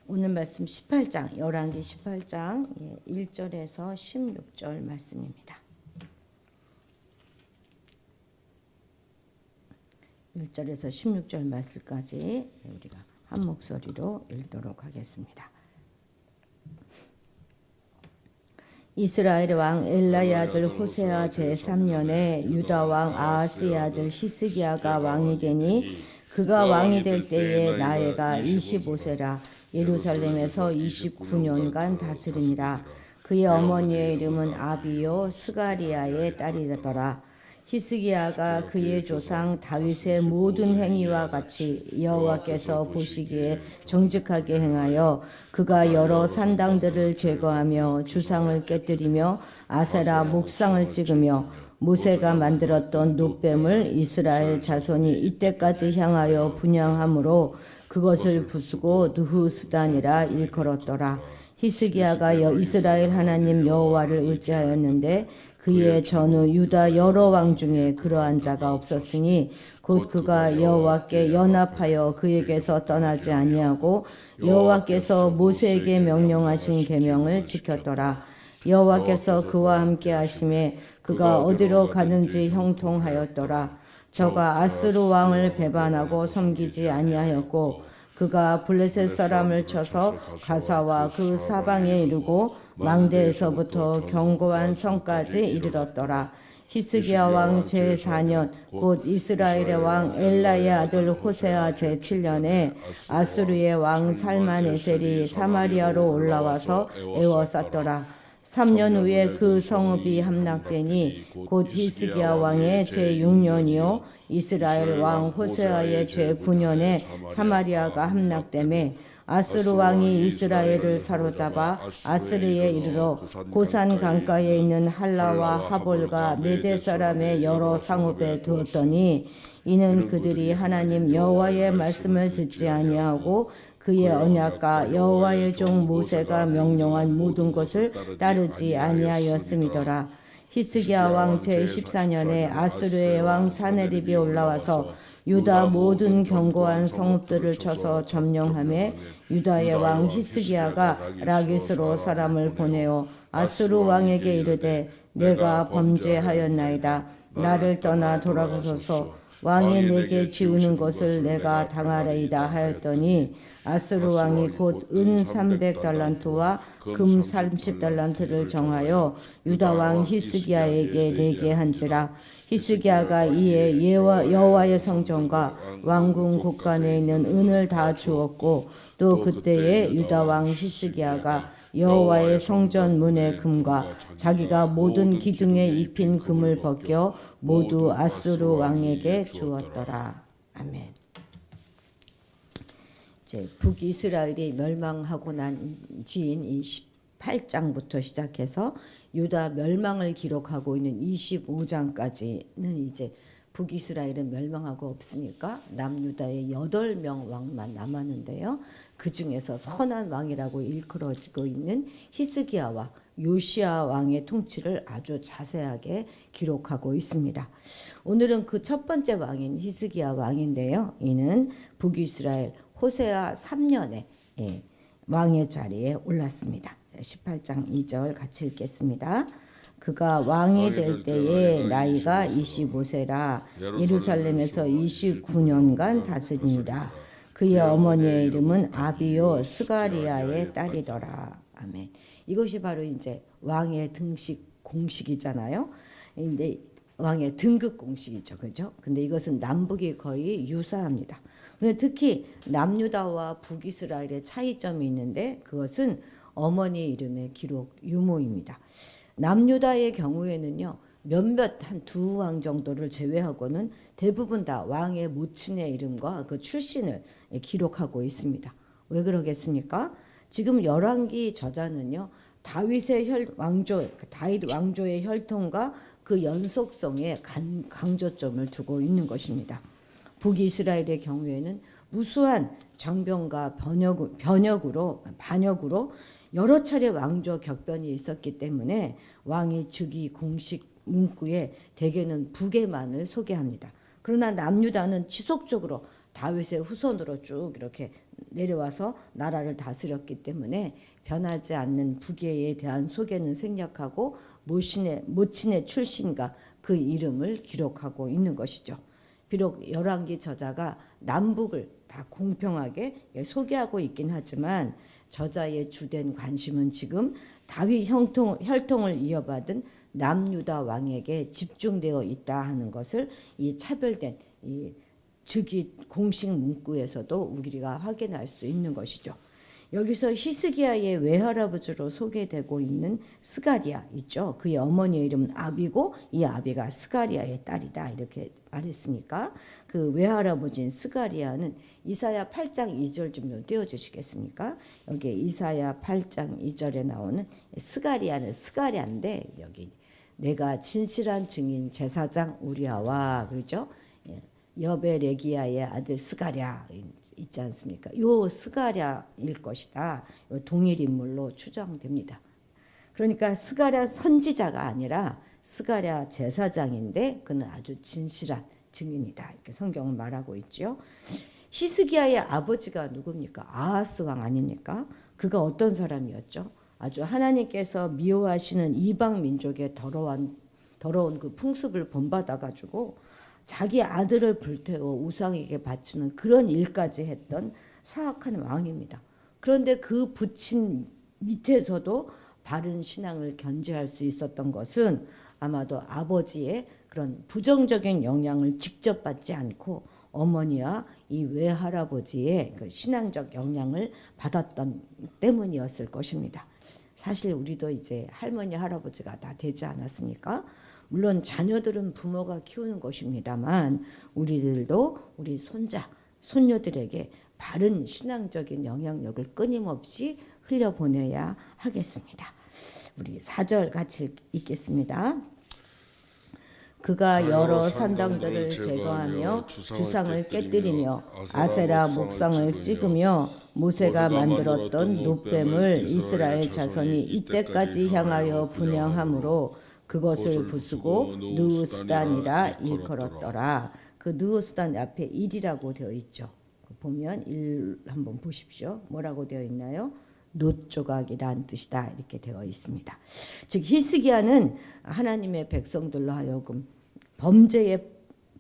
오늘 말씀 18장, 열왕기 18장 1절에서 16절 말씀입니다. 1절에서 16절 말씀까지 우리가 한 목소리로 읽도록 하겠습니다. 이스라엘 왕 엘라의 아들 호세아 제3년에 유다 왕 아하스의 아들 히스기야가 왕이 되니 그가 왕이 될 때에 나이가 25세라. 예루살렘에서 29년간 다스리니라. 그의 어머니의 이름은 아비요 스가리아의 딸이더라. 히스기야가 그의 조상 다윗의 모든 행위와 같이 여호와께서 보시기에 정직하게 행하여 그가 여러 산당들을 제거하며 주상을 깨뜨리며 아세라 목상을 찍으며 모세가 만들었던 놋뱀을 이스라엘 자손이 이때까지 향하여 분향함으로 그것을 부수고 느후스단이라 일컬었더라. 히스기야가 이스라엘 하나님 여호와를 의지하였는데 그의 전후 유다 여러 왕 중에 그러한 자가 없었으니 곧 그가 여호와께 연합하여 그에게서 떠나지 아니하고 여호와께서 모세에게 명령하신 계명을 지켰더라. 여호와께서 그와 함께 하심에 그가 어디로 가든지 형통하였더라. 저가 아스루 왕을 배반하고 섬기지 아니하였고 그가 블레셋 사람을 쳐서 가사와 그 사방에 이르고 망대에서부터 견고한 성까지 이르렀더라. 히스기야 왕 제4년 곧 이스라엘의 왕 엘라의 아들 호세아 제7년에 아수르의 왕 살만에셀이 사마리아로 올라와서 에워쌌더라. 3년 후에 그 성읍이 함락되니 곧 히스기야 왕의 제6년이요 이스라엘 왕 호세아의 제9년에 사마리아가 함락되매 아스루 왕이 이스라엘을 사로잡아 아스르에 이르러 고산 강가에 있는 할라와 하볼과 메대 사람의 여러 상읍에 두었더니 이는 그들이 하나님 여호와의 말씀을 듣지 아니하고 그의 언약과 여호와의 종 모세가 명령한 모든 것을 따르지 아니하였음이더라. 히스기야 왕 제14년에 아수르의 왕 사네립이 올라와서 유다 모든 견고한 성읍들을 쳐서 점령하며 유다의 왕 히스기야가 라기스로 사람을 보내어 아수르 왕에게 이르되 내가 범죄하였나이다. 나를 떠나 돌아가소서. 왕이 내게 지우는 것을 내가 당하리이다 하였더니 아수르 왕이 곧 은 300달란트와 금 30달란트를 정하여 유다 왕 히스기야에게 내게 한지라. 히스기야가 이에 여호와의 성전과 왕궁 곳간에 있는 은을 다 주었고 또 그때에 유다 왕 히스기야가 여호와의 성전 문의 금과 자기가 모든 기둥에 입힌 금을 벗겨 모두 아수르 왕에게 주었더라. 아멘. 이제 북이스라엘이 멸망하고 난 뒤인 이 18장부터 시작해서 유다 멸망을 기록하고 있는 25장까지는 이제 북이스라엘은 멸망하고 없으니까 남유다의 8명 왕만 남았는데요. 그 중에서 선한 왕이라고 일컬어지고 있는 히스기야와 요시야 왕의 통치를 아주 자세하게 기록하고 있습니다. 오늘은 그 첫 번째 왕인 히스기야 왕인데요. 이는 북이스라엘 호세아 3년에 왕의 자리에 올랐습니다. 18장 2절 같이 읽겠습니다. 그가 왕이 될 때에 나이가 25세라. 예루살렘에서 29년간 다스리니라. 그의 어머니의 이름은 아비요 스가리아의 딸이더라. 아멘. 이것이 바로 이제 왕의 등식 공식이잖아요. 근데 왕의 등급 공식이죠, 그죠? 근데 이것은 남북이 거의 유사합니다. 그런데 특히 남유다와 북이스라엘의 차이점이 있는데 그것은 어머니 이름의 기록 유무입니다. 남유다의 경우에는요 몇몇 한 두 왕 정도를 제외하고는 대부분 다 왕의 모친의 이름과 그 출신을 기록하고 있습니다. 왜 그러겠습니까? 지금 열왕기 저자는요 다윗의 다윗 왕조의 혈통과 그 연속성에 강조점을 두고 있는 것입니다. 북이스라엘의 경우에는 무수한 정병과 반역으로 여러 차례 왕조 격변이 있었기 때문에 왕이 즉위 공식 문구에 대개는 북에만을 소개합니다. 그러나 남유다는 지속적으로 다윗의 후손으로 쭉 이렇게 내려와서 나라를 다스렸기 때문에 변하지 않는 부계에 대한 소개는 생략하고 모친의 출신과 그 이름을 기록하고 있는 것이죠. 비록 열왕기 저자가 남북을 다 공평하게 소개하고 있긴 하지만 저자의 주된 관심은 지금 다윗 혈통을 이어받은 남유다 왕에게 집중되어 있다 하는 것을 이 차별된 이 즉위 공식 문구에서도 우리가 확인할 수 있는 것이죠. 여기서 히스기야의 외할아버지로 소개되고 있는 스가랴 있죠. 그의 어머니의 이름은 아비고 이 아비가 스가랴의 딸이다 이렇게 말했으니까 그 외할아버지인 스가랴는 이사야 8장 2절 좀 띄워주시겠습니까? 여기 이사야 8장 2절에 나오는 스가랴는 스가랴인데 여기 내가 진실한 증인 제사장 우리아와 그렇죠? 여베레기야의 아들 스가랴 있지 않습니까? 요 스가랴일 것이다. 요 동일 인물로 추정됩니다. 그러니까 스가랴 선지자가 아니라 스가랴 제사장인데 그는 아주 진실한 증인이다. 이렇게 성경은 말하고 있죠. 히스기야의 아버지가 누굽니까? 아하스 왕 아닙니까? 그가 어떤 사람이었죠? 아주 하나님께서 미워하시는 이방 민족의 더러운 그 풍습을 본받아 가지고 자기 아들을 불태워 우상에게 바치는 그런 일까지 했던 사악한 왕입니다. 그런데 그 부친 밑에서도 바른 신앙을 견지할 수 있었던 것은 아마도 아버지의 그런 부정적인 영향을 직접 받지 않고 어머니와 이 외할아버지의 그 신앙적 영향을 받았던 때문이었을 것입니다. 사실 우리도 이제 할머니 할아버지가 다 되지 않았습니까? 물론 자녀들은 부모가 키우는 것입니다만 우리들도 우리 손자, 손녀들에게 바른 신앙적인 영향력을 끊임없이 흘려보내야 하겠습니다. 우리 4절 같이 읽겠습니다. 그가 여러 산당들을 제거하며 주상을 깨뜨리며 아세라 목상을 찍으며 모세가 만들었던 놋뱀을 이스라엘 자손이 이때까지 향하여 분향함으로 그것을 부수고 느우스단이라 일컬었더라. 그 느우스단 앞에 1이라고 되어 있죠. 보면 1 한번 보십시오. 뭐라고 되어 있나요? 놋조각이란 뜻이다 이렇게 되어 있습니다. 즉 히스기야는 하나님의 백성들로 하여금 범죄에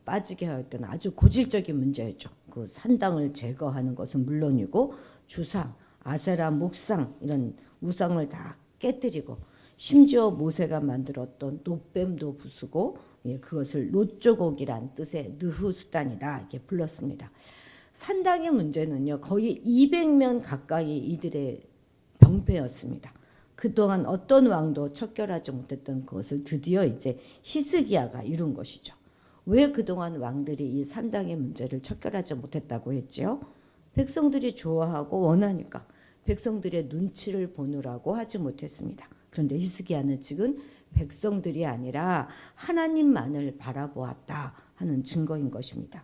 빠지게 하였던 아주 고질적인 문제였죠. 그 산당을 제거하는 것은 물론이고 주상, 아세라 목상 이런 우상을 다 깨뜨리고 심지어 모세가 만들었던 놋뱀도 부수고 그것을 놋조곡이란 뜻의 느후수단이다 이렇게 불렀습니다. 산당의 문제는요 거의 200명 가까이 이들의 병폐였습니다. 그동안 어떤 왕도 척결하지 못했던 것을 드디어 이제 히스기야가 이룬 것이죠. 왜 그동안 왕들이 이 산당의 문제를 척결하지 못했다고 했죠? 백성들이 좋아하고 원하니까 백성들의 눈치를 보느라고 하지 못했습니다. 그런데 히스기야는 지금 백성들이 아니라 하나님만을 바라보았다 하는 증거인 것입니다.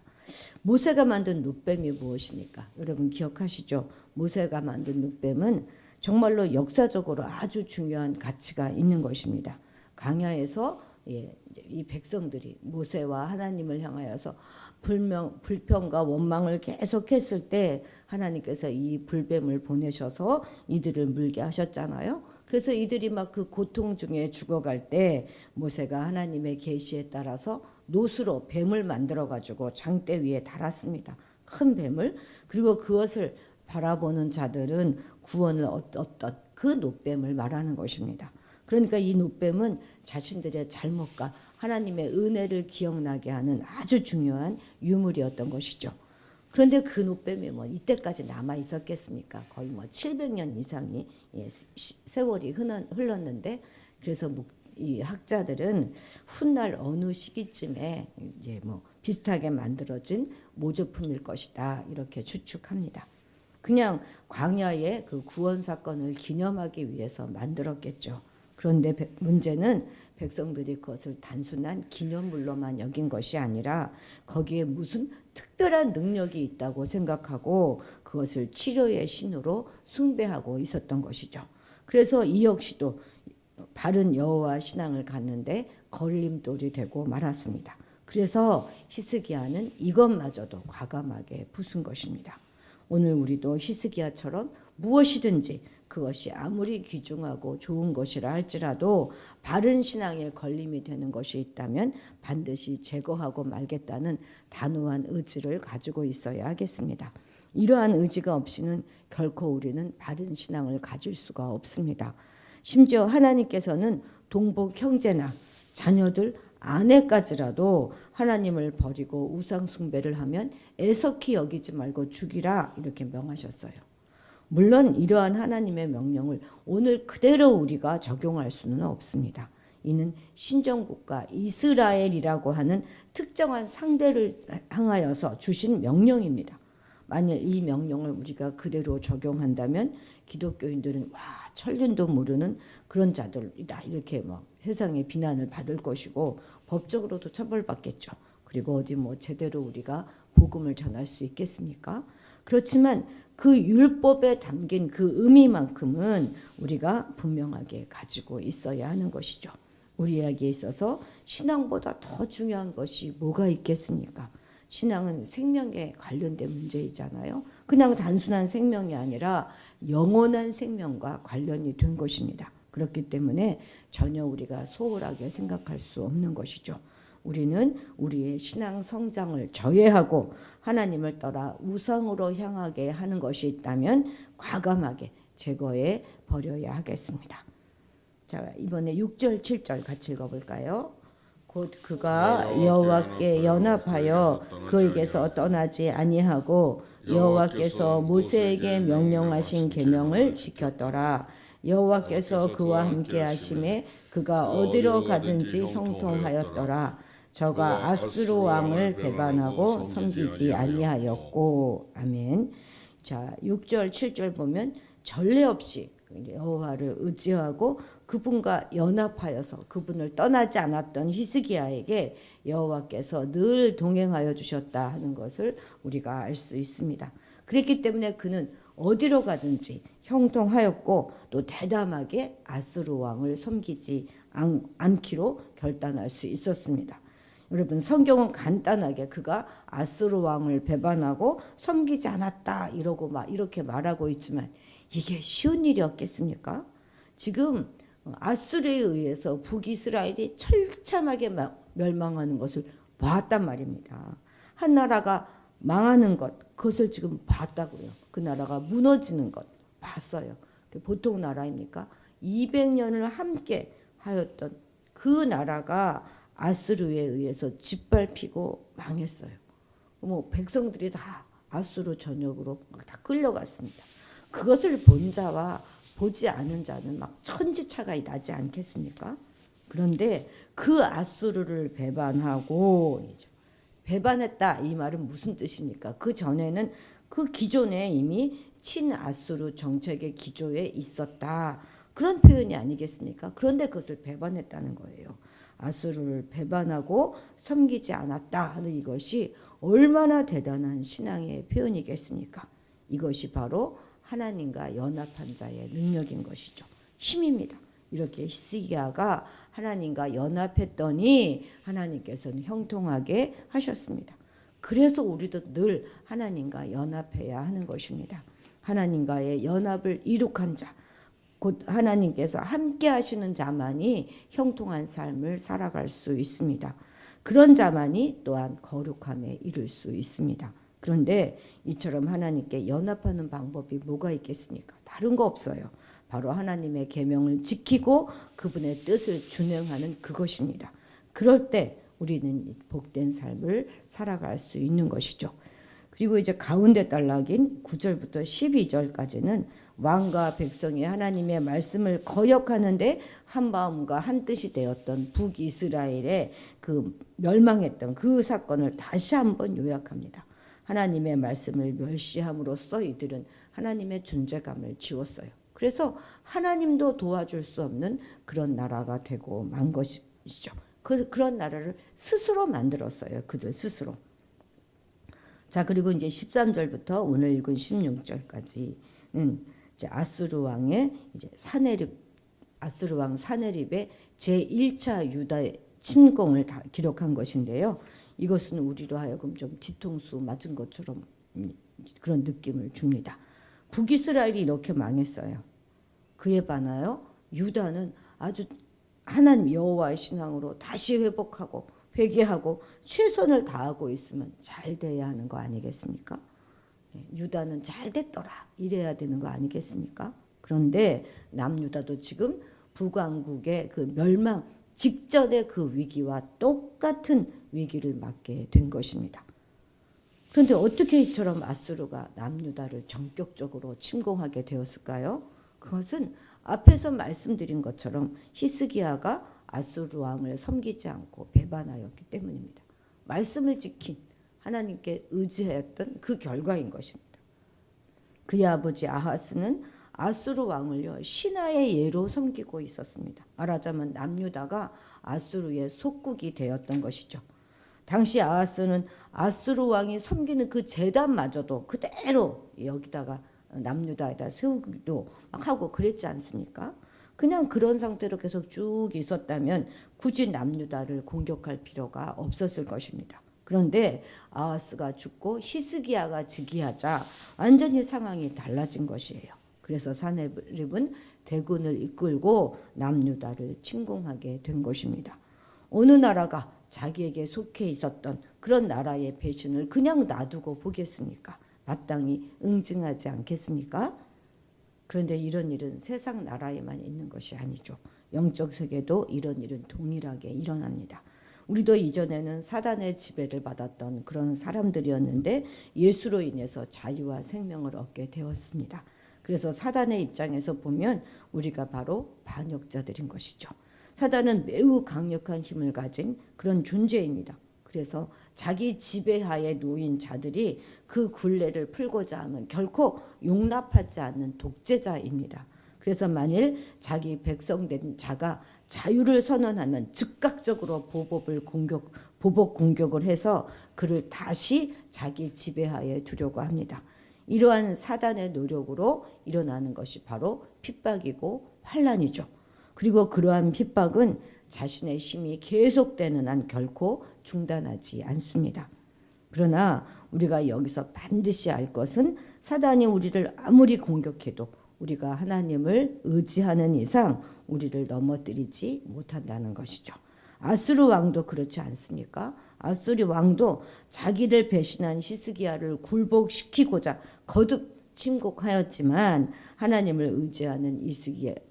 모세가 만든 놋뱀이 무엇입니까? 여러분 기억하시죠? 모세가 만든 놋뱀은 정말로 역사적으로 아주 중요한 가치가 있는 것입니다. 광야에서 이 백성들이 모세와 하나님을 향하여서 불평과 원망을 계속했을 때 하나님께서 이 불뱀을 보내셔서 이들을 물게 하셨잖아요. 그래서 이들이 막 그 고통 중에 죽어갈 때 모세가 하나님의 계시에 따라서 놋으로 뱀을 만들어 가지고 장대 위에 달았습니다. 큰 뱀을. 그리고 그것을 바라보는 자들은 구원을 얻었던 그 놋뱀을 말하는 것입니다. 그러니까 이 놋뱀은 자신들의 잘못과 하나님의 은혜를 기억나게 하는 아주 중요한 유물이었던 것이죠. 그런데 그 놋뱀이 뭐 이때까지 남아 있었겠습니까? 거의 뭐 700년 이상이 세월이 흘렀는데 그래서 이 학자들은 훗날 어느 시기쯤에 이제 뭐 비슷하게 만들어진 모조품일 것이다 이렇게 추측합니다. 그냥 광야의 그 구원 사건을 기념하기 위해서 만들었겠죠. 그런데 문제는 백성들이 그것을 단순한 기념물로만 여긴 것이 아니라 거기에 무슨 특별한 능력이 있다고 생각하고 그것을 치료의 신으로 숭배하고 있었던 것이죠. 그래서 이 역시도 바른 여호와 신앙을 갖는데 걸림돌이 되고 말았습니다. 그래서 히스기야는 이것마저도 과감하게 부순 것입니다. 오늘 우리도 히스기야처럼 무엇이든지 그것이 아무리 귀중하고 좋은 것이라 할지라도 바른 신앙에 걸림이 되는 것이 있다면 반드시 제거하고 말겠다는 단호한 의지를 가지고 있어야 하겠습니다. 이러한 의지가 없이는 결코 우리는 바른 신앙을 가질 수가 없습니다. 심지어 하나님께서는 동복 형제나 자녀들, 아내까지라도 하나님을 버리고 우상 숭배를 하면 애석히 여기지 말고 죽이라 이렇게 명하셨어요. 물론 이러한 하나님의 명령을 오늘 그대로 우리가 적용할 수는 없습니다. 이는 신정국가 이스라엘이라고 하는 특정한 상대를 향하여서 주신 명령입니다. 만일 이 명령을 우리가 그대로 적용한다면 기독교인들은 와 천륜도 모르는 그런 자들이다 이렇게 막 세상에 비난을 받을 것이고 법적으로도 처벌받겠죠. 그리고 어디 뭐 제대로 우리가 복음을 전할 수 있겠습니까? 그렇지만 그 율법에 담긴 그 의미만큼은 우리가 분명하게 가지고 있어야 하는 것이죠. 우리에게 있어서 신앙보다 더 중요한 것이 뭐가 있겠습니까? 신앙은 생명에 관련된 문제이잖아요. 그냥 단순한 생명이 아니라 영원한 생명과 관련이 된 것입니다. 그렇기 때문에 전혀 우리가 소홀하게 생각할 수 없는 것이죠. 우리는 우리의 신앙 성장을 저해하고 하나님을 떠나 우상으로 향하게 하는 것이 있다면 과감하게 제거해 버려야 하겠습니다. 자, 이번에 6절 7절 같이 읽어볼까요? 곧 그가 여호와께 연합하여 그에게서 떠나지 아니하고 여호와께서 모세에게 명령하신 계명을 지켰더라. 여호와께서 그와 함께 하심에 그가 어디로 가든지 형통하였더라. 저가 아수르 왕을 배반하고 섬기지 아니하였고. 아멘. 자, 6절 7절 보면 전례 없이 여호와를 의지하고 그분과 연합하여서 그분을 떠나지 않았던 히스기야에게 여호와께서 늘 동행하여 주셨다 하는 것을 우리가 알 수 있습니다. 그랬기 때문에 그는 어디로 가든지 형통하였고 또 대담하게 아수르 왕을 섬기지 않기로 결단할 수 있었습니다. 여러분 성경은 간단하게 그가 아수르 왕을 배반하고 섬기지 않았다 이렇게 말하고 있지만 이게 쉬운 일이었겠습니까? 지금 아수르에 의해서 북이스라엘이 처참하게 멸망하는 것을 봤단 말입니다. 한 나라가 망하는 것, 그것을 지금 봤다고요. 그 나라가 무너지는 것 봤어요. 보통 나라입니까? 200년을 함께 하였던 그 나라가 아수르에 의해서 짓밟히고 망했어요. 뭐 백성들이 다 아수르 전역으로 다 끌려갔습니다. 그것을 본 자와 보지 않은 자는 막 천지차가 나지 않겠습니까? 그런데 그 아수르를 배반했다 이 말은 무슨 뜻입니까? 그 전에는 그 기존에 이미 친아수르 정책의 기조에 있었다 그런 표현이 아니겠습니까? 그런데 그것을 배반했다는 거예요. 아수르를 배반하고 섬기지 않았다 하는 이것이 얼마나 대단한 신앙의 표현이겠습니까? 이것이 바로 하나님과 연합한 자의 능력인 것이죠. 힘입니다. 이렇게 히스기야가 하나님과 연합했더니 하나님께서는 형통하게 하셨습니다. 그래서 우리도 늘 하나님과 연합해야 하는 것입니다. 하나님과의 연합을 이룩한 자, 곧 하나님께서 함께 하시는 자만이 형통한 삶을 살아갈 수 있습니다. 그런 자만이 또한 거룩함에 이를 수 있습니다. 그런데 이처럼 하나님께 연합하는 방법이 뭐가 있겠습니까? 다른 거 없어요. 바로 하나님의 계명을 지키고 그분의 뜻을 준행하는 그것입니다. 그럴 때 우리는 복된 삶을 살아갈 수 있는 것이죠. 그리고 이제 가운데 단락인 9절부터 12절까지는 왕과 백성이 하나님의 말씀을 거역하는데 한 마음과 한 뜻이 되었던 북이스라엘의 그 멸망했던 그 사건을 다시 한번 요약합니다. 하나님의 말씀을 멸시함으로써 이들은 하나님의 존재감을 지웠어요. 그래서 하나님도 도와줄 수 없는 그런 나라가 되고 만 것이죠. 그런 나라를 스스로 만들었어요. 그들 스스로. 자, 그리고 이제 13절부터 오늘 읽은 16절까지는 이제 아수르 왕의 이제 아수르 왕 사네립의 제1차 유다 침공을 다 기록한 것인데요. 이것은 우리로 하여금 좀 뒤통수 맞은 것처럼 그런 느낌을 줍니다. 북이스라엘이 이렇게 망했어요. 그에 반하여 유다는 아주 하나님 여호와의 신앙으로 다시 회복하고 회개하고 최선을 다하고 있으면 잘 돼야 하는 거 아니겠습니까? 유다는 잘 됐더라 이래야 되는 거 아니겠습니까? 그런데 남유다도 지금 북왕국의 그 멸망 직전의 그 위기와 똑같은 위기를 맞게 된 것입니다. 그런데 어떻게 이처럼 아수르가 남유다를 전격적으로 침공하게 되었을까요? 그것은 앞에서 말씀드린 것처럼 히스기야가 아수르 왕을 섬기지 않고 배반하였기 때문입니다. 말씀을 지킨 하나님께 의지하였던 그 결과인 것입니다. 그의 아버지 아하스는 아수르 왕을요 신하의 예로 섬기고 있었습니다. 말하자면 남유다가 아수르의 속국이 되었던 것이죠. 당시 아하스는 아수르 왕이 섬기는 그 제단마저도 그대로 여기다가 남유다에다 세우기도 막 하고 그랬지 않습니까? 그냥 그런 상태로 계속 쭉 있었다면 굳이 남유다를 공격할 필요가 없었을 것입니다. 그런데 아하스가 죽고 히스기야가 즉위하자 완전히 상황이 달라진 것이에요. 그래서 사네립은 대군을 이끌고 남유다를 침공하게 된 것입니다. 어느 나라가 자기에게 속해 있었던 그런 나라의 배신을 그냥 놔두고 보겠습니까? 마땅히 응징하지 않겠습니까? 그런데 이런 일은 세상 나라에만 있는 것이 아니죠. 영적 세계도 이런 일은 동일하게 일어납니다. 우리도 이전에는 사단의 지배를 받았던 그런 사람들이었는데 예수로 인해서 자유와 생명을 얻게 되었습니다. 그래서 사단의 입장에서 보면 우리가 바로 반역자들인 것이죠. 사단은 매우 강력한 힘을 가진 그런 존재입니다. 그래서 자기 지배하에 놓인 자들이 그 굴레를 풀고자 하면 결코 용납하지 않는 독재자입니다. 그래서 만일 자기 백성된 자가 자유를 선언하면 즉각적으로 보복 공격을 해서 그를 다시 자기 지배하에 두려고 합니다. 이러한 사단의 노력으로 일어나는 것이 바로 핍박이고 환난이죠. 그리고 그러한 핍박은 자신의 힘이 계속되는 한 결코 중단하지 않습니다. 그러나 우리가 여기서 반드시 알 것은 사단이 우리를 아무리 공격해도 우리가 하나님을 의지하는 이상 우리를 넘어뜨리지 못한다는 것이죠. 아수르 왕도 그렇지 않습니까? 아수르 왕도 자기를 배신한 히스기야를 굴복시키고자 거듭 침공하였지만 하나님을 의지하는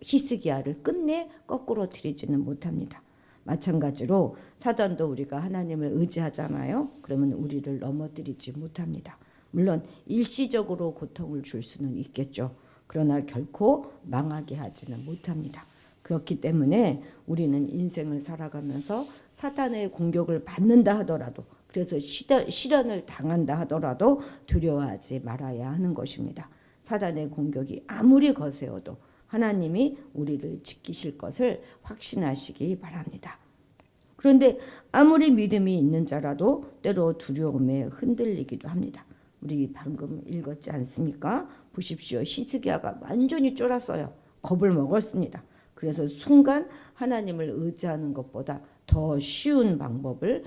히스기야를 끝내 거꾸로 들이지는 못합니다. 마찬가지로 사단도 우리가 하나님을 의지하잖아요. 그러면 우리를 넘어뜨리지 못합니다. 물론 일시적으로 고통을 줄 수는 있겠죠. 그러나 결코 망하게 하지는 못합니다. 그렇기 때문에 우리는 인생을 살아가면서 사단의 공격을 받는다 하더라도 그래서 시련을 당한다 하더라도 두려워하지 말아야 하는 것입니다. 사단의 공격이 아무리 거세어도 하나님이 우리를 지키실 것을 확신하시기 바랍니다. 그런데 아무리 믿음이 있는 자라도 때로 두려움에 흔들리기도 합니다. 우리 방금 읽었지 않습니까? 보십시오. 히스기야가 완전히 쫄았어요. 겁을 먹었습니다. 그래서 순간 하나님을 의지하는 것보다 더 쉬운 방법을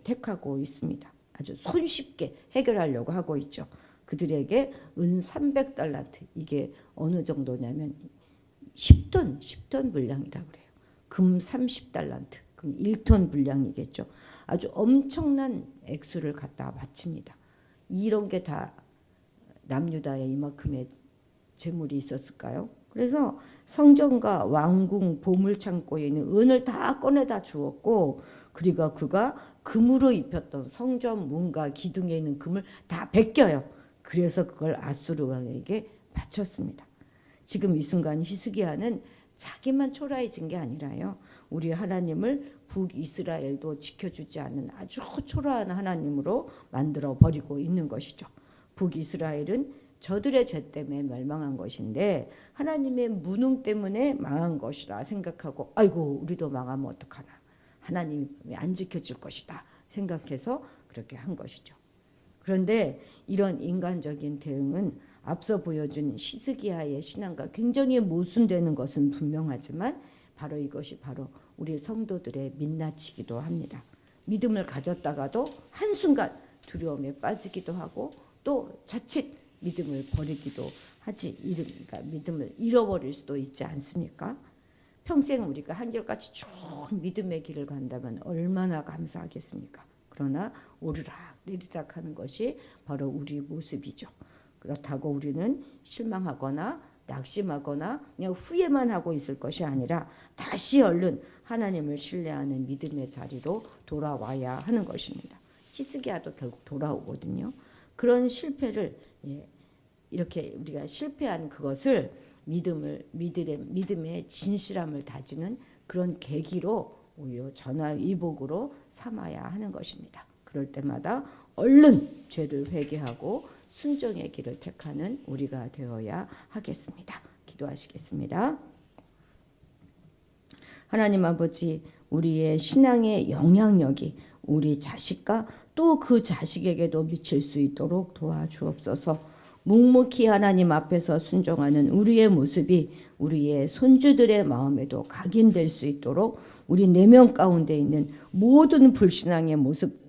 택하고 있습니다. 아주 손쉽게 해결하려고 하고 있죠. 그들에게 은 300달란트, 이게 어느 정도냐면 10톤 분량이라고 그래요. 금 30달란트, 그럼 1톤 분량이겠죠. 아주 엄청난 액수를 갖다 바칩니다. 이런 게 다 남유다에 이만큼의 재물이 있었을까요? 그래서 성전과 왕궁 보물창고에 있는 은을 다 꺼내다 주었고, 그리고 그가 금으로 입혔던 성전 문과 기둥에 있는 금을 다 벗겨요. 그래서 그걸 아수르 왕에게 바쳤습니다. 지금 이 순간 히스기야는 자기만 초라해진 게 아니라요, 우리 하나님을 북이스라엘도 지켜주지 않는 아주 초라한 하나님으로 만들어 버리고 있는 것이죠. 북이스라엘은 저들의 죄 때문에 멸망한 것인데 하나님의 무능 때문에 망한 것이라 생각하고, 아이고 우리도 망하면 어떡하나, 하나님이 안 지켜줄 것이다 생각해서 그렇게 한 것이죠. 그런데 이런 인간적인 대응은 앞서 보여준 히스기야의 신앙과 굉장히 모순되는 것은 분명하지만 바로 이것이 바로 우리 성도들의 민낯이기도 합니다. 믿음을 가졌다가도 한순간 두려움에 빠지기도 하고 또 자칫 믿음을 버리기도 하지. 그러니까 믿음을 잃어버릴 수도 있지 않습니까? 평생 우리가 한결같이 쭉 믿음의 길을 간다면 얼마나 감사하겠습니까? 그러나 오르락 내리락 하는 것이 바로 우리 모습이죠. 그렇다고 우리는 실망하거나 낙심하거나 그냥 후회만 하고 있을 것이 아니라 다시 얼른 하나님을 신뢰하는 믿음의 자리로 돌아와야 하는 것입니다. 히스기야도 결국 돌아오거든요. 그런 실패를 이렇게 우리가 실패한 그것을 믿음의 진실함을 다지는 그런 계기로 오히려 전화위복으로 삼아야 하는 것입니다. 그럴 때마다 얼른 죄를 회개하고 순종의 길을 택하는 우리가 되어야 하겠습니다. 기도하시겠습니다. 하나님 아버지, 우리의 신앙의 영향력이 우리 자식과 또 그 자식에게도 미칠 수 있도록 도와주옵소서. 묵묵히 하나님 앞에서 순종하는 우리의 모습이 우리의 손주들의 마음에도 각인될 수 있도록 우리 내면 가운데 있는 모든 불신앙의 모습